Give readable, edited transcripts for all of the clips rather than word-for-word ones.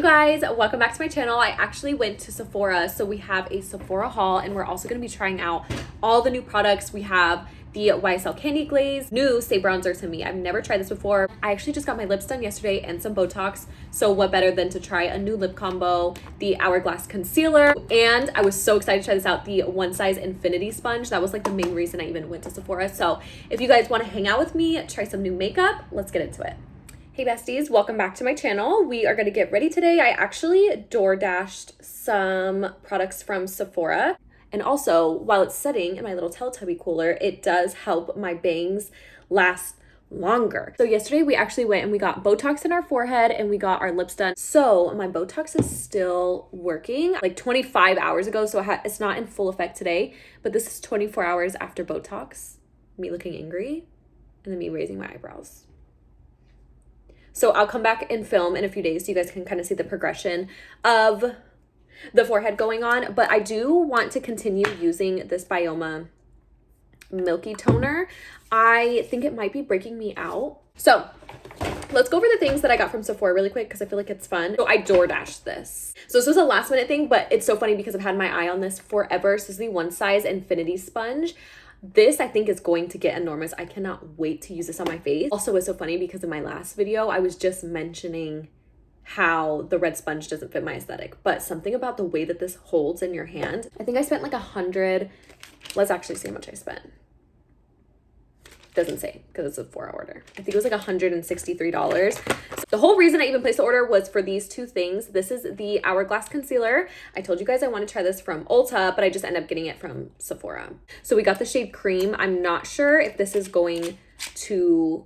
you guys, welcome back to my channel. I actually went to Sephora, so we have a Sephora haul and we're also going to be trying out all the new products. We have the YSL Candy Glaze, new Stay Bronzer to me. I've never tried this before. I actually just got my lips done yesterday and some Botox, so what better than to try a new lip combo, the Hourglass Concealer, and I was so excited to try this out, the One Size Infinity Sponge. That was like the main reason I even went to Sephora. So if you guys want to hang out with me, try some new makeup, let's get into it. Hey besties, welcome back to my channel. We are going to get ready today. I actually DoorDashed some products from Sephora. And also, while it's setting in my little Teletubby cooler, it does help my bangs last longer. So yesterday we actually went and we got Botox in our forehead and we got our lips done. So my Botox is still working like 25 hours ago. So it's not in full effect today, but this is 24 hours after Botox. Me looking angry and then me raising my eyebrows. So I'll come back and film in a few days so you guys can kind of see the progression of the forehead going on. But I do want to continue using this Bioma Milky Toner. I think it might be breaking me out. So let's go over the things that I got from Sephora really quick because I feel like it's fun. So I DoorDashed this. So this was a last minute thing, but it's so funny because I've had my eye on this forever. So this is the One Size Infinity Sponge. This I think is going to get enormous. I cannot wait to use this on my face. Also, it's so funny because in my last video, I was just mentioning how the red sponge doesn't fit my aesthetic, but something about the way that this holds in your hand. I think I spent like 100. Let's actually see how much I spent. Doesn't say because it's a Sephora order. I think it was like $163. So the whole reason I even placed the order was for these two things. This is the Hourglass Concealer. I told you guys I want to try this from Ulta, but I just ended up getting it from Sephora. So we got the shade Cream. I'm not sure if this is going to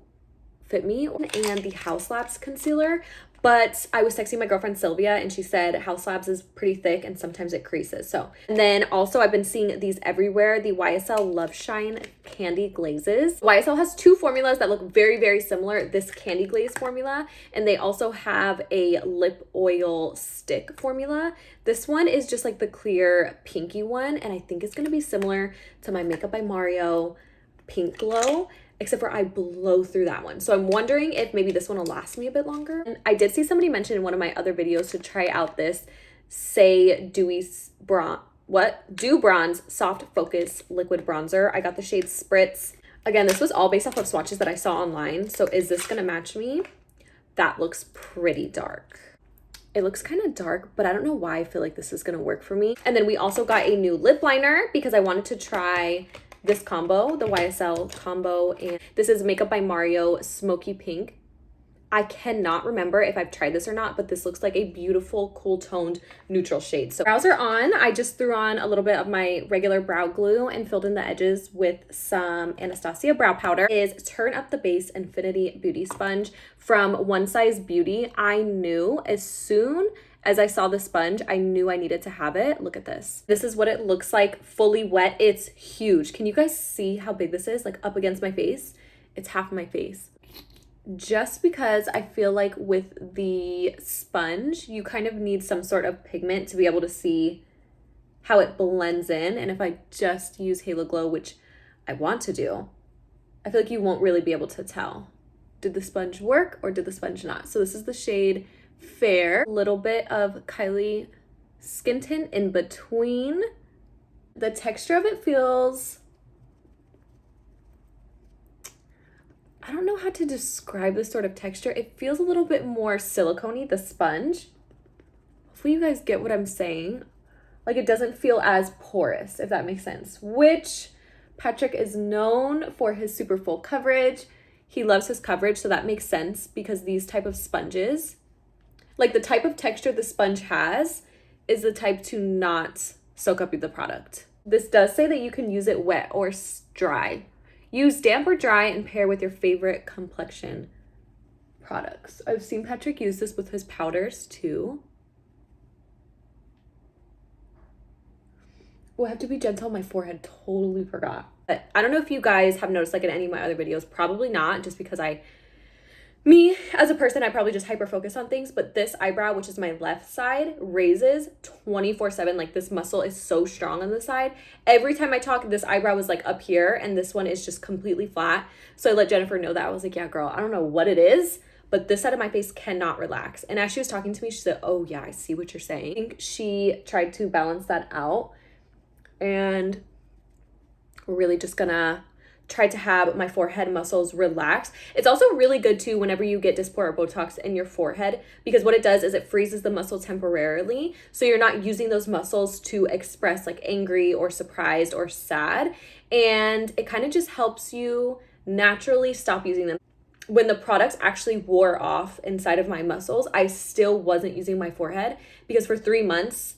fit me, and the House Labs Concealer. But I was texting my girlfriend Sylvia and she said House Labs is pretty thick and sometimes it creases. So, and then also I've been seeing these everywhere, the YSL Love Shine Candy Glazes. YSL has two formulas that look very, very similar. This Candy Glaze formula, and they also have a lip oil stick formula. This one is just like the clear pinky one, and I think it's gonna be similar to my Makeup by Mario Pink Glow, except for I blow through that one. So I'm wondering if maybe this one will last me a bit longer. And I did see somebody mention in one of my other videos to try out this Dew Bronze Soft Focus Liquid Bronzer. I got the shade Spritz. Again, this was all based off of swatches that I saw online. So is this gonna match me? That looks pretty dark. It looks kind of dark, but I don't know why I feel like this is gonna work for me. And then we also got a new lip liner because I wanted to try this combo, the YSL combo, and this is Makeup by Mario Smoky Pink. I cannot remember if I've tried this or not, but this looks like a beautiful, cool toned neutral shade. So brows are on. I just threw on a little bit of my regular brow glue and filled in the edges with some Anastasia brow powder. Is Turn Up the Base Infinity Beauty Sponge from One Size Beauty. I knew as soon as I saw the sponge, I knew I needed to have it. Look at this. This is what it looks like fully wet. It's huge. Can you guys see how big this is? Like up against my face. It's half of my face. Just because I feel like with the sponge, you kind of need some sort of pigment to be able to see how it blends in. And if I just use Halo Glow, which I want to do, I feel like you won't really be able to tell. Did the sponge work or did the sponge not? So this is the shade Fair. A little bit of Kylie skin tint in between. The texture of it feels, I don't know how to describe this sort of texture. It feels a little bit more silicone-y, the sponge. Hopefully you guys get what I'm saying. Like it doesn't feel as porous, if that makes sense, which Patrick is known for his super full coverage. He loves his coverage, so that makes sense because these type of sponges, like the type of texture the sponge has is the type to not soak up the product. This does say that you can use it wet or dry. Use damp or dry and pair with your favorite complexion products. I've seen Patrick use this with his powders too. Oh, I have to be gentle on my forehead. Totally forgot. But I don't know if you guys have noticed like in any of my other videos, probably not, just because me as a person, I probably just hyper focus on things, but this eyebrow, which is my left side, raises 24/7. Like this muscle is so strong on the side. Every time I talk, this eyebrow was like up here and this one is just completely flat. So I let Jennifer know that. I was like, yeah, girl, I don't know what it is, but this side of my face cannot relax. And as she was talking to me, she said, oh yeah, I see what you're saying. I think she tried to balance that out, and we're really just gonna try to have my forehead muscles relax. It's also really good too whenever you get Dysport or Botox in your forehead, because what it does is it freezes the muscle temporarily, so you're not using those muscles to express like angry or surprised or sad, and it kind of just helps you naturally stop using them. When the products actually wore off inside of my muscles, I still wasn't using my forehead, because for 3 months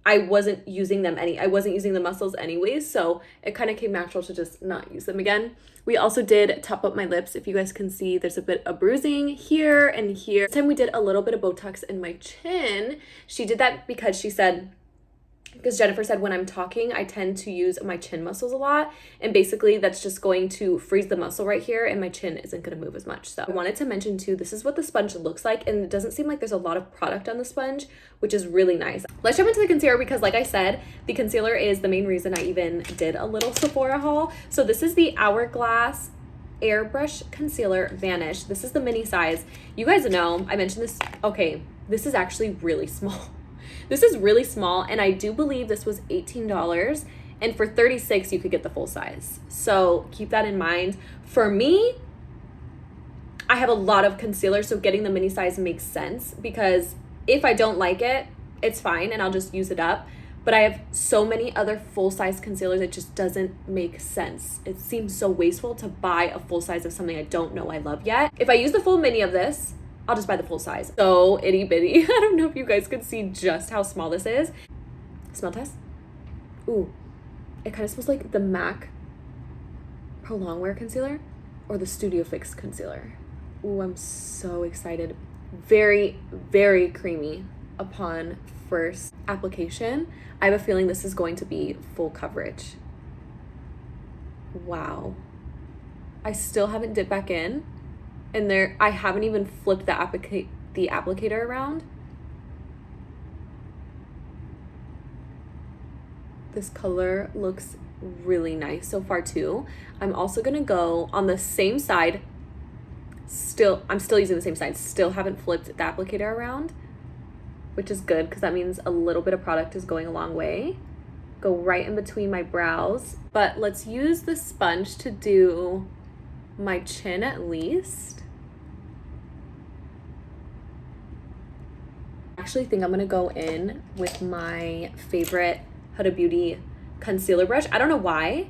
I wasn't using them I wasn't using the muscles anyways, so it kind of came natural to just not use them again. We also did top up my lips. If you guys can see, there's a bit of bruising here and here. This time we did a little bit of Botox in my chin. She did that because she said, because Jennifer said when I'm talking, I tend to use my chin muscles a lot. And basically that's just going to freeze the muscle right here, and my chin isn't going to move as much. So I wanted to mention too, this is what the sponge looks like. And it doesn't seem like there's a lot of product on the sponge, which is really nice. Let's jump into the concealer, because like I said, the concealer is the main reason I even did a little Sephora haul. So this is the Hourglass Airbrush Concealer Vanish. This is the mini size. You guys know, I mentioned this. Okay, this is actually really small. This is really small, and I do believe this was $18, and for $36 you could get the full size. So keep that in mind. For me, I have a lot of concealer, so getting the mini size makes sense, because if I don't like it, it's fine and I'll just use it up. But I have so many other full-size concealers, it just doesn't make sense. It seems so wasteful to buy a full size of something I don't know I love yet. If I use the full mini of this, I'll just buy the full size. So itty bitty. I don't know if you guys could see just how small this is. Smell test. Ooh, it kind of smells like the MAC Pro Longwear concealer or the Studio Fix concealer. Ooh, I'm so excited. Very, very creamy upon first application. I have a feeling this is going to be full coverage. Wow. I still haven't dipped back in. And there, I haven't even flipped the applicator around. This color looks really nice so far too. I'm also gonna go on the same side. I'm still using the same side. Still haven't flipped the applicator around, which is good because that means a little bit of product is going a long way. Go right in between my brows. But let's use the sponge to do my chin at least. I actually think I'm gonna go in with my favorite Huda Beauty concealer brush. I don't know why.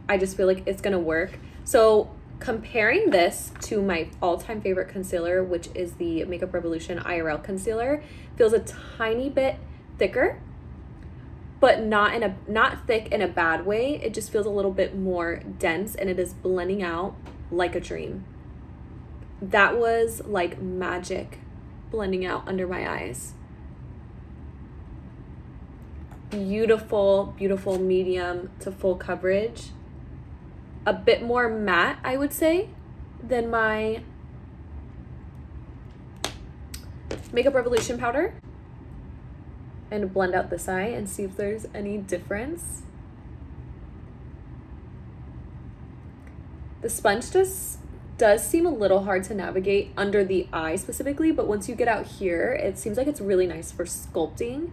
I just feel like it's gonna work. So comparing this to my all-time favorite concealer, which is the Makeup Revolution IRL concealer, feels a tiny bit thicker, but not thick in a bad way. It just feels a little bit more dense, and it is blending out like a dream. That was like magic blending out under my eyes. Beautiful, beautiful medium to full coverage. A bit more matte, I would say, than my Makeup Revolution powder. And blend out this eye and see if there's any difference. The sponge just does seem a little hard to navigate under the eye specifically, but once you get out here, it seems like it's really nice for sculpting.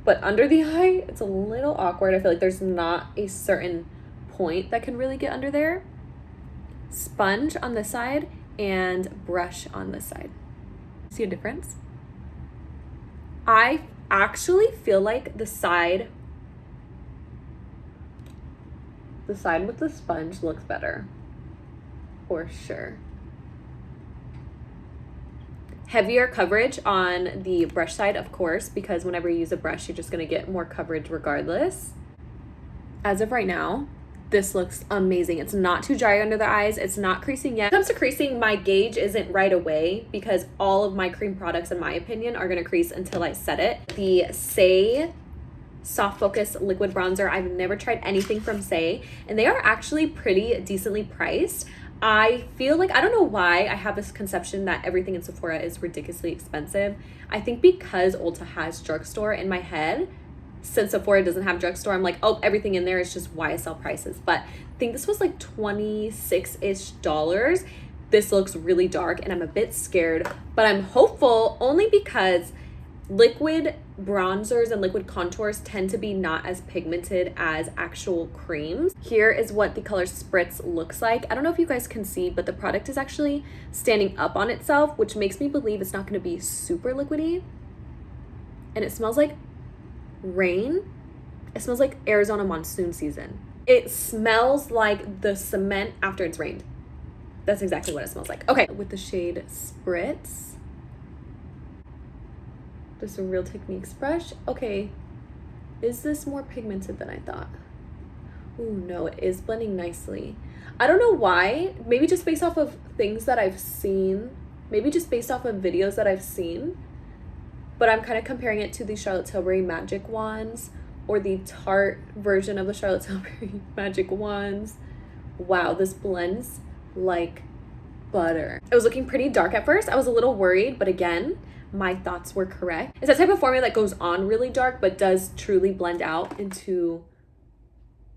But under the eye, it's a little awkward. I feel like there's not a certain point that can really get under there. Sponge on this side and brush on this side. See a difference? I actually feel like the side with the sponge looks better. For sure. Heavier coverage on the brush side, of course, because whenever you use a brush, you're just gonna get more coverage regardless. As of right now, this looks amazing. It's not too dry under the eyes. It's not creasing yet. When it comes to creasing, my gauge isn't right away because all of my cream products, in my opinion, are gonna crease until I set it. The Say Soft Focus Liquid Bronzer, I've never tried anything from Say, and they are actually pretty decently priced. I feel like, I don't know why I have this conception that everything in Sephora is ridiculously expensive. I think because Ulta has drugstore in my head, since Sephora doesn't have drugstore, I'm like, oh, everything in there is just YSL prices. But I think this was like $26-ish. this looks really dark and I'm a bit scared, but I'm hopeful only because liquid bronzers and liquid contours tend to be not as pigmented as actual creams. Here is what the color Spritz looks like. I don't know if you guys can see, but the product is actually standing up on itself, which makes me believe it's not going to be super liquidy. And it smells like rain. It smells like Arizona monsoon season. It smells like the cement after it's rained. That's exactly what it smells like. Okay, with the shade Spritz. This is a Real Techniques brush. Okay, is this more pigmented than I thought? Ooh, no, it is blending nicely. I don't know why. Maybe just based off of things that I've seen. Maybe just based off of videos that I've seen. But I'm kind of comparing it to the Charlotte Tilbury Magic Wands or the Tarte version of the Charlotte Tilbury Magic Wands. Wow, this blends like butter. It was looking pretty dark at first. I was a little worried, but again, my thoughts were correct. It's that type of formula that goes on really dark, but does truly blend out into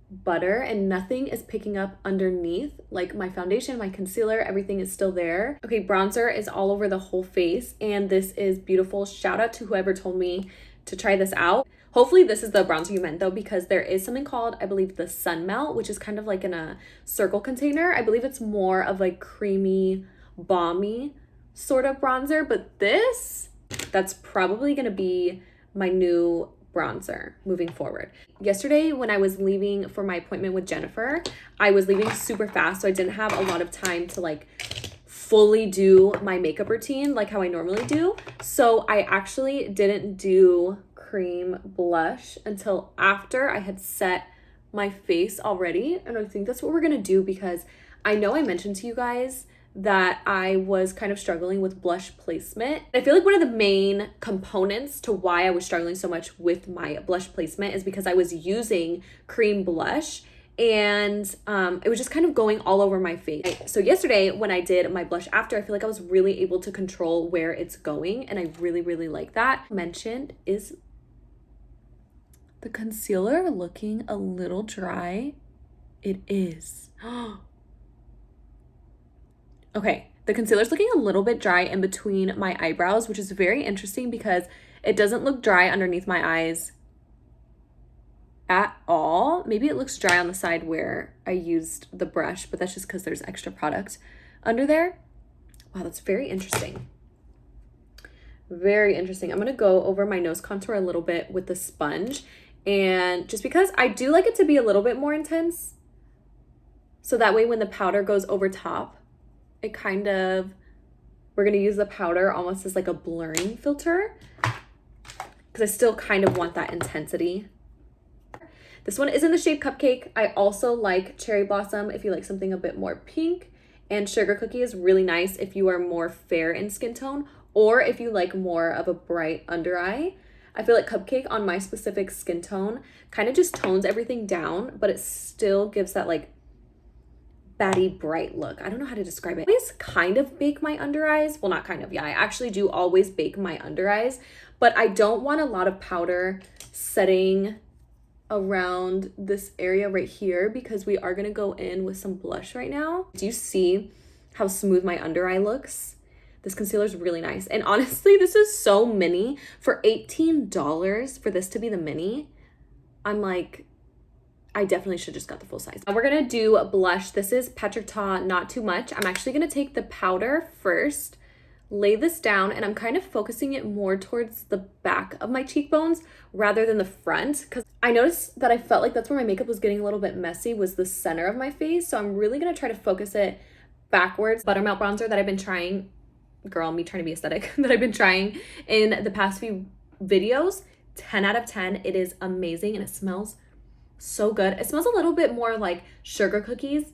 butter, and nothing is picking up underneath. Like my foundation, my concealer, everything is still there. Okay, bronzer is all over the whole face, and this is beautiful. Shout out to whoever told me to try this out. Hopefully this is the bronzer you meant though, because there is something called, I believe, the Sun Melt, which is kind of like in a circle container. I believe it's more of like creamy, balmy sort of bronzer, but that's probably gonna be my new bronzer moving forward. Yesterday when I was leaving for my appointment with Jennifer, I was leaving super fast, so I didn't have a lot of time to like fully do my makeup routine like how I normally do. So I actually didn't do cream blush until after I had set my face already. And I think that's what we're gonna do, because I know I mentioned to you guys that I was kind of struggling with blush placement. I feel like one of the main components to why I was struggling so much with my blush placement is because I was using cream blush, and it was just kind of going all over my face. So yesterday when I did my blush after, I feel like I was really able to control where it's going, and I really like that. Mentioned is the concealer looking a little dry. It is. Okay, the concealer's looking a little bit dry in between my eyebrows, which is very interesting because it doesn't look dry underneath my eyes at all. Maybe it looks dry on the side where I used the brush, but that's just because there's extra product under there. Wow, that's very interesting. Very interesting. I'm gonna go over my nose contour a little bit with the sponge, and just because I do like it to be a little bit more intense, so that way when the powder goes over top, it kind of, we're gonna use the powder almost as like a blurring filter, because I still kind of want that intensity. This one is in the shade Cupcake. I also like Cherry Blossom if you like something a bit more pink, and Sugar Cookie is really nice if you are more fair in skin tone, or if you like more of a bright under eye. I feel like Cupcake on my specific skin tone kind of just tones everything down, but it still gives that like batty bright look. I don't know how to describe it. I always kind of bake my under eyes. Well, not kind of, yeah, I actually do always bake my under eyes, but I don't want a lot of powder setting around this area right here, because we are gonna go in with some blush right now. Do you see how smooth my under eye looks? This concealer is really nice. And honestly, this is so mini. For $18 for this to be the mini, I'm like, I definitely should just got the full size. Now we're gonna do a blush. This is Patrick Ta, Not Too Much. I'm actually gonna take the powder first, lay this down, and I'm kind of focusing it more towards the back of my cheekbones rather than the front, because I noticed that I felt like that's where my makeup was getting a little bit messy, was the center of my face. So I'm really gonna try to focus it backwards. Buttermelt bronzer that I've been trying, girl, me trying to be aesthetic, that I've been trying in the past few videos, 10 out of 10. It is amazing and it smells so good. It smells a little bit more like sugar cookies,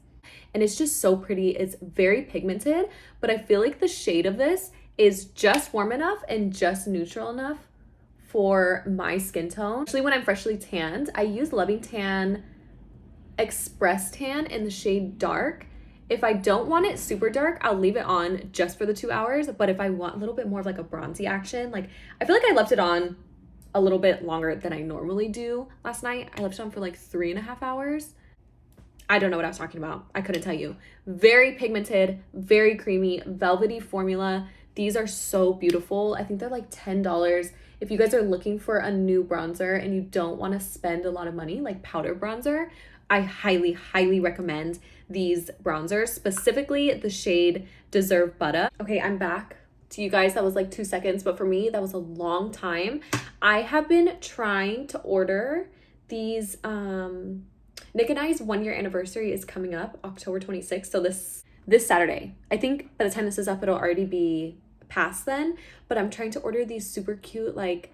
and it's just so pretty. It's very pigmented, but I feel like the shade of this is just warm enough and just neutral enough for my skin tone. Actually, when I'm freshly tanned, I use Loving Tan Express Tan in the shade Dark. If I don't want it super dark, I'll leave it on just for the 2 hours. But if I want a little bit more of like a bronzy action, like I feel like I left it on a little bit longer than I normally do last night. I left it on for like 3.5 hours. I don't know what I was talking about. I couldn't tell you. Very pigmented, very creamy, velvety formula. These are so beautiful. I think they're like $10. If you guys are looking for a new bronzer and you don't want to spend a lot of money, like powder bronzer, I highly, highly recommend these bronzers, specifically the shade Deserve Butter. Okay, I'm back. To you guys, that was like 2 seconds, but for me, that was a long time. I have been trying to order these, Nick and I's 1 year anniversary is coming up October 26th. So this Saturday. I think by the time this is up, it'll already be past then, but I'm trying to order these super cute, like,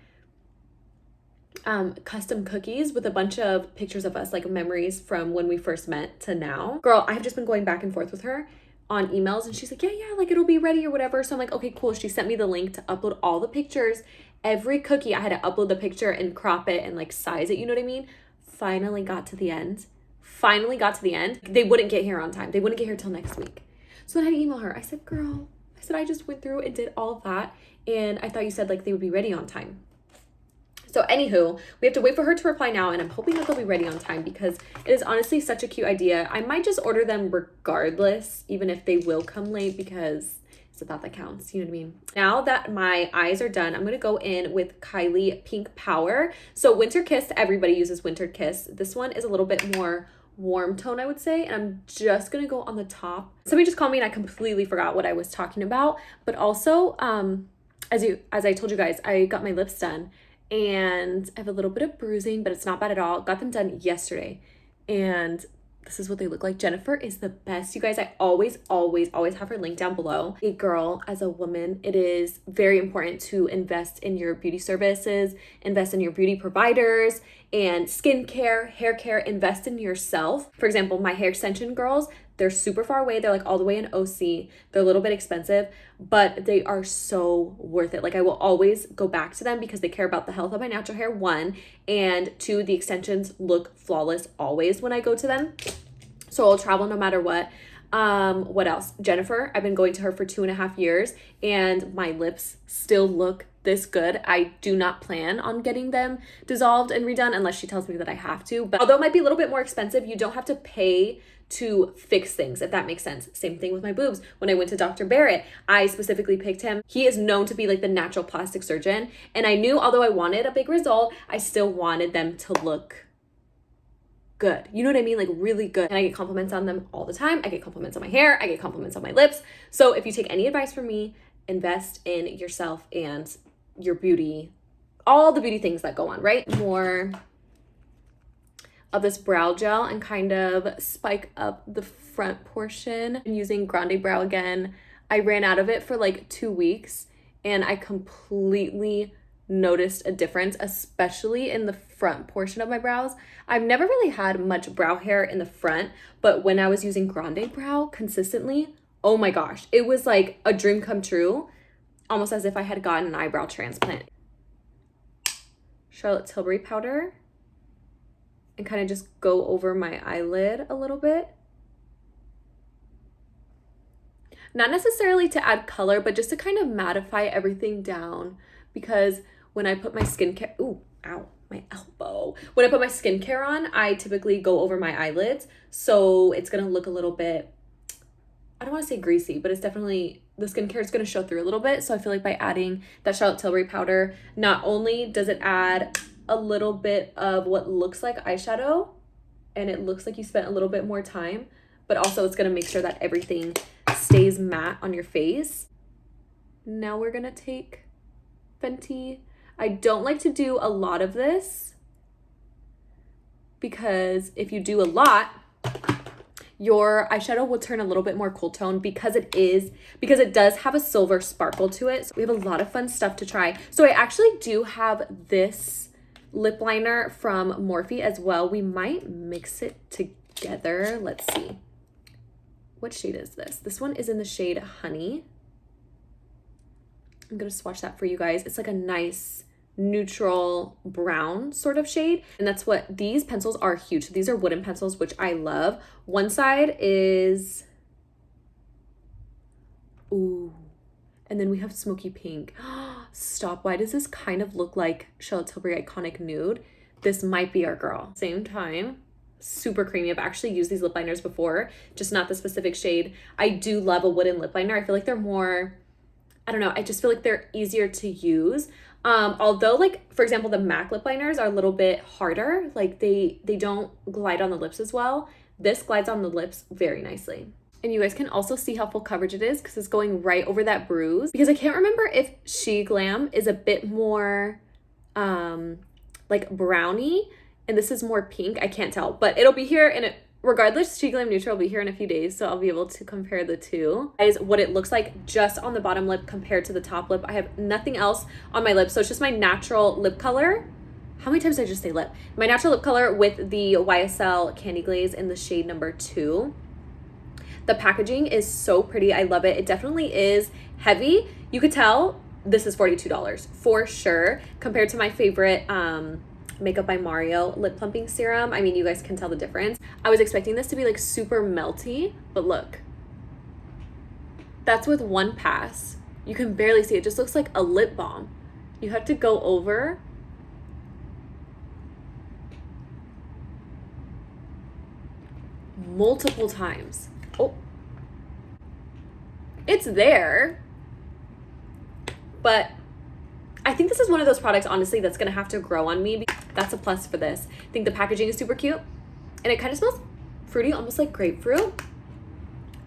custom cookies with a bunch of pictures of us, like memories from when we first met to now. Girl, I have just been going back and forth with her on emails, and she's like, yeah, like it'll be ready or whatever. So I'm like, okay, cool. She sent me the link to upload all the pictures. Every cookie, I had to upload the picture and crop it and like size it, you know what I mean? Finally got to the end. They wouldn't get here on time. They wouldn't get here till next week. So then I had to email her. I said, girl, I just went through and did all of that, and I thought you said like they would be ready on time. So anywho, we have to wait for her to reply now, and I'm hoping that they'll be ready on time because it is honestly such a cute idea. I might just order them regardless, even if they will come late, because it's the thought that counts, you know what I mean? Now that my eyes are done, I'm going to go in with Kylie Pink Power. So Winter Kiss, everybody uses Winter Kiss. This one is a little bit more warm tone, I would say, and I'm just going to go on the top. Somebody just called me and I completely forgot what I was talking about, but also, as I told you guys, I got my lips done. And I have a little bit of bruising, but it's not bad at all. Got them done yesterday. And this is what they look like. Jennifer is the best. You guys, I always have her link down below. A girl, as a woman, it is very important to invest in your beauty services, invest in your beauty providers, and skincare, hair care, invest in yourself. For example, my hair extension girls, they're super far away. They're like all the way in OC. They're a little bit expensive, but they are so worth it. Like I will always go back to them because they care about the health of my natural hair, 1, and 2, the extensions look flawless always when I go to them. So I'll travel no matter what. What else? Jennifer, I've been going to her for 2.5 years and my lips still look this good. I do not plan on getting them dissolved and redone unless she tells me that I have to. But although it might be a little bit more expensive, you don't have to pay to fix things, if that makes sense. Same thing with my boobs. When I went to Dr. Barrett, I specifically picked him. He is known to be like the natural plastic surgeon. And I knew, although I wanted a big result, I still wanted them to look good. You know what I mean? Like really good. And I get compliments on them all the time. I get compliments on my hair. I get compliments on my lips. So if you take any advice from me, invest in yourself and your beauty, all the beauty things that go on, right? More of this brow gel and kind of spike up the front portion. I'm using Grande Brow again. I ran out of it for like 2 weeks and I completely noticed a difference, especially in the front portion of my brows. I've never really had much brow hair in the front, but when I was using Grande Brow consistently, oh my gosh, it was like a dream come true, almost as if I had gotten an eyebrow transplant. Charlotte Tilbury powder, and kind of just go over my eyelid a little bit. Not necessarily to add color, but just to kind of mattify everything down, because when I put my skincare, ooh, ow, my elbow. When I put my skincare on, I typically go over my eyelids, so it's gonna look a little bit, I don't want to say greasy, but it's definitely, the skincare is going to show through a little bit. So I feel like by adding that Charlotte Tilbury powder, not only does it add a little bit of what looks like eyeshadow, and it looks like you spent a little bit more time, but also it's going to make sure that everything stays matte on your face. Now we're going to take Fenty. I don't like to do a lot of this because if you do a lot, your eyeshadow will turn a little bit more cool tone because it does have a silver sparkle to it. So we have a lot of fun stuff to try. So I actually do have this lip liner from Morphe as well. We might mix it together. Let's see. What shade is this? This one is in the shade Honey. I'm gonna swatch that for you guys. It's like a nice neutral brown sort of shade, and that's what these pencils are. Huge. So these are wooden pencils, which I love. One side is, ooh, and then we have smoky pink. Stop. Why does this kind of look like Charlotte Tilbury Iconic Nude? This might be our girl. Same time, super creamy. I've actually used these lip liners before, just not the specific shade. I do love a wooden lip liner. I feel like they're more, I don't know, I just feel like they're easier to use. Although, like, for example, the MAC lip liners are a little bit harder. Like, they don't glide on the lips as well. This glides on the lips very nicely. And you guys can also see how full coverage it is because it's going right over that bruise. Because I can't remember if She Glam is a bit more like brownie and this is more pink. I can't tell, but it'll be here in it. Regardless, She Glam Neutral will be here in a few days, so I'll be able to compare the two. Guys, what it looks like just on the bottom lip compared to the top lip. I have nothing else on my lips, so it's just my natural lip color. How many times did I just say lip? My natural lip color with the YSL Candy Glaze in the shade number 2. The packaging is so pretty. I love it. It definitely is heavy. You could tell this is $42 for sure compared to my favorite Makeup by Mario lip plumping serum. I mean, you guys can tell the difference. I was expecting this to be like super melty, but look. That's with one pass. You can barely see it. It just looks like a lip balm. You have to go over multiple times. Oh, it's there, but I think this is one of those products, honestly, that's gonna have to grow on me. That's a plus for this. I think the packaging is super cute and it kind of smells fruity, almost like grapefruit.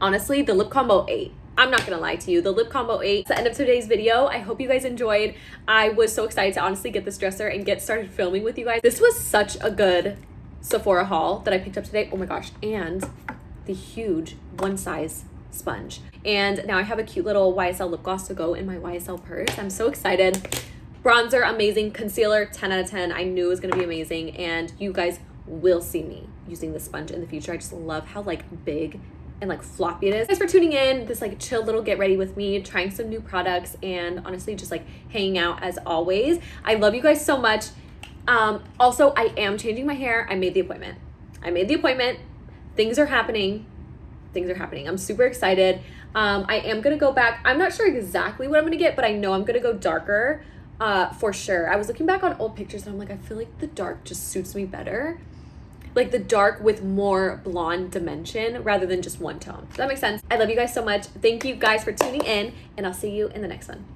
Honestly, the lip combo 8. I'm not gonna lie to you, the lip combo 8. It's the end of today's video. I hope you guys enjoyed. I was so excited to honestly get this dresser and get started filming with you guys. This was such a good Sephora haul that I picked up today. Oh my gosh, and the huge one size sponge. And now I have a cute little YSL lip gloss to go in my YSL purse. I'm so excited. Bronzer, amazing. Concealer, 10 out of 10. I knew it was gonna be amazing, and you guys will see me using this sponge in the future. I just love how like big and like floppy it is. Thanks for tuning in. This like chill little get ready with me, trying some new products, and honestly just like hanging out as always. I love you guys so much. Also, I am changing my hair. I made the appointment. Things are happening. I'm super excited. I am gonna go back. I'm not sure exactly what I'm gonna get, but I know I'm gonna go darker for sure. I was looking back on old pictures and I'm like, I feel like the dark just suits me better. Like the dark with more blonde dimension rather than just one tone. Does that make sense? I love you guys so much. Thank you guys for tuning in, and I'll see you in the next one.